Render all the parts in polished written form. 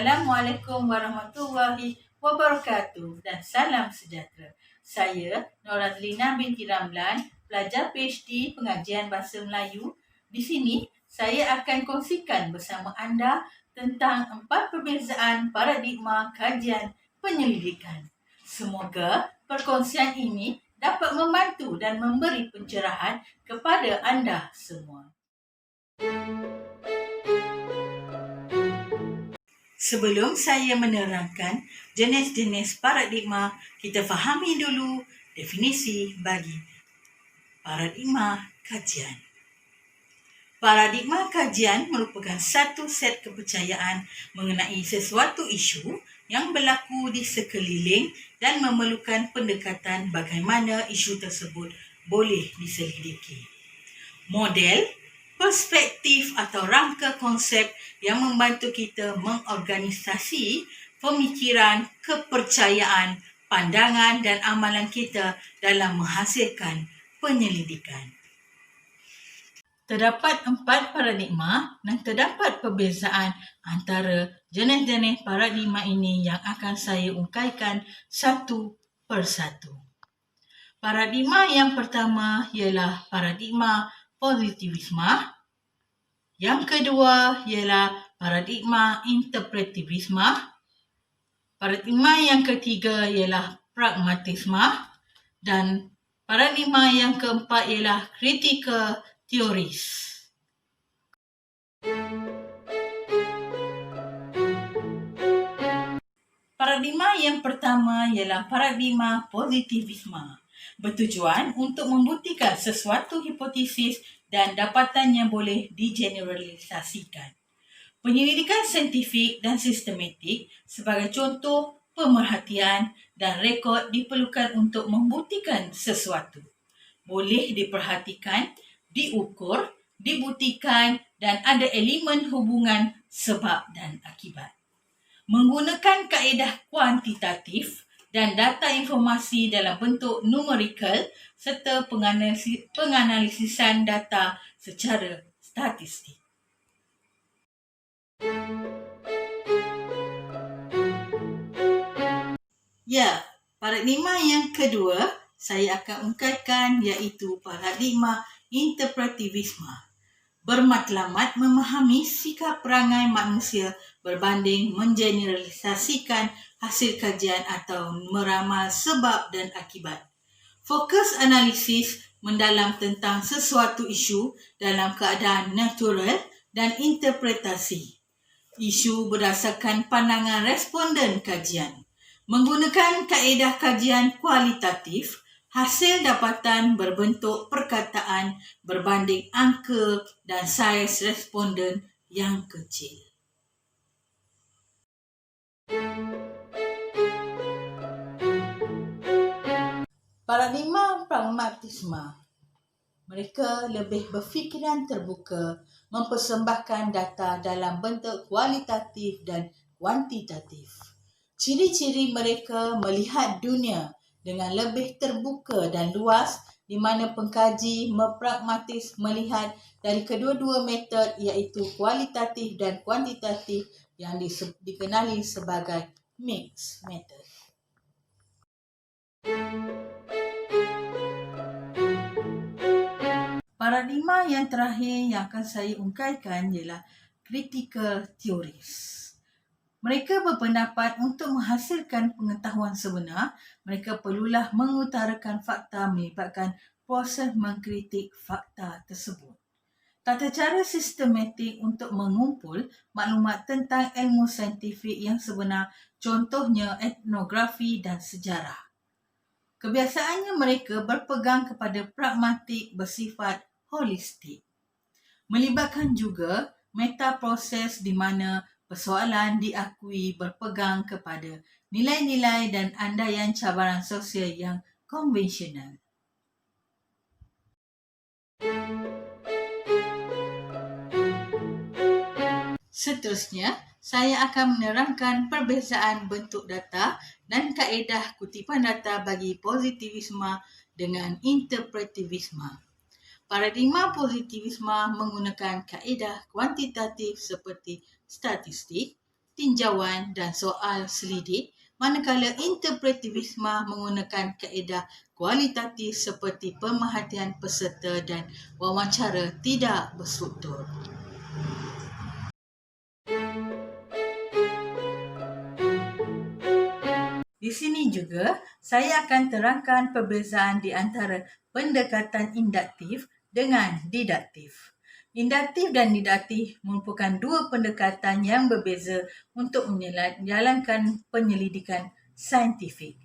Assalamualaikum warahmatullahi wabarakatuh dan salam sejahtera. Saya Norazlina binti Ramlan, pelajar PhD Pengajian Bahasa Melayu. Di sini saya akan kongsikan bersama anda tentang 4 perbezaan paradigma kajian penyelidikan. Semoga perkongsian ini dapat membantu dan memberi pencerahan kepada anda semua. Sebelum saya menerangkan jenis-jenis paradigma, kita fahami dulu definisi bagi paradigma kajian. Paradigma kajian merupakan satu set kepercayaan mengenai sesuatu isu yang berlaku di sekeliling dan memerlukan pendekatan bagaimana isu tersebut boleh diselidiki. Model, perspektif atau rangka konsep yang membantu kita mengorganisasi pemikiran, kepercayaan, pandangan dan amalan kita dalam menghasilkan penyelidikan. Terdapat 4 paradigma dan terdapat perbezaan antara jenis-jenis paradigma ini yang akan saya ungkaikan satu persatu. Paradigma yang pertama ialah paradigma positivisme. Yang kedua ialah paradigma interpretivisme. Paradigma yang ketiga ialah pragmatisme. Dan paradigma yang keempat ialah critical theories. Paradigma yang pertama ialah paradigma positivisme. Bertujuan untuk membuktikan sesuatu hipotesis dan dapatannya boleh digeneralisasikan. Penyelidikan saintifik dan sistematik sebagai contoh pemerhatian dan rekod diperlukan untuk membuktikan sesuatu. Boleh diperhatikan, diukur, dibuktikan dan ada elemen hubungan sebab dan akibat. Menggunakan kaedah kuantitatif dan data informasi dalam bentuk numerikal serta penganalisisan data secara statistik. Ya, paradigma yang kedua saya akan ungkapkan iaitu paradigma interpretivisme. Bermatlamat memahami sikap perangai manusia berbanding mengeneralisasikan hasil kajian atau meramal sebab dan akibat. Fokus analisis mendalam tentang sesuatu isu dalam keadaan natural dan interpretasi. Isu berdasarkan pandangan responden kajian. Menggunakan kaedah kajian kualitatif, hasil dapatan berbentuk perkataan berbanding angka dan saiz responden yang kecil. Paradigma pragmatisme. Mereka lebih berfikiran terbuka, mempersembahkan data dalam bentuk kualitatif dan kuantitatif. Ciri-ciri mereka melihat dunia dengan lebih terbuka dan luas, di mana pengkaji pragmatis melihat dari kedua-dua metod iaitu kualitatif dan kuantitatif yang dikenali sebagai mixed method. Paradigma yang terakhir yang akan saya ungkapkan ialah critical theories. Mereka berpendapat untuk menghasilkan pengetahuan sebenar, mereka perlulah mengutarakan fakta melibatkan proses mengkritik fakta tersebut. Tata cara sistematik untuk mengumpul maklumat tentang ilmu saintifik yang sebenar, contohnya etnografi dan sejarah. Kebiasaannya mereka berpegang kepada pragmatik bersifat holistik. Melibatkan juga metaproses di mana persoalan diakui berpegang kepada nilai-nilai dan andaian cabaran sosial yang konvensional. Seterusnya, saya akan menerangkan perbezaan bentuk data dan kaedah kutipan data bagi positivisme dengan interpretivisme. Paradigma positivisme menggunakan kaedah kuantitatif seperti statistik, tinjauan dan soal selidik, manakala interpretivisme menggunakan kaedah kualitatif seperti pemerhatian peserta dan wawancara tidak berstruktur. Di sini juga, saya akan terangkan perbezaan di antara pendekatan induktif dengan didaktif. Induktif dan didaktif merupakan dua pendekatan yang berbeza untuk menjalankan penyelidikan saintifik.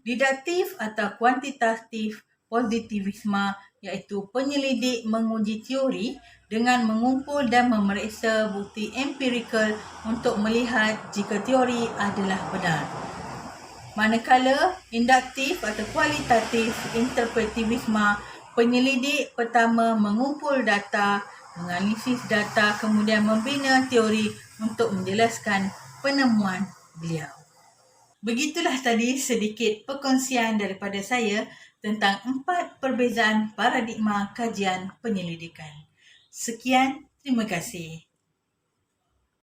Didaktif atau kuantitatif positivisme iaitu penyelidik menguji teori dengan mengumpul dan memeriksa bukti empirikal untuk melihat jika teori adalah benar. Manakala induktif atau kualitatif interpretivisme, penyelidik pertama mengumpul data, menganalisis data, kemudian membina teori untuk menjelaskan penemuan beliau. Begitulah tadi sedikit perkongsian daripada saya tentang 4 perbezaan paradigma kajian penyelidikan. Sekian, terima kasih.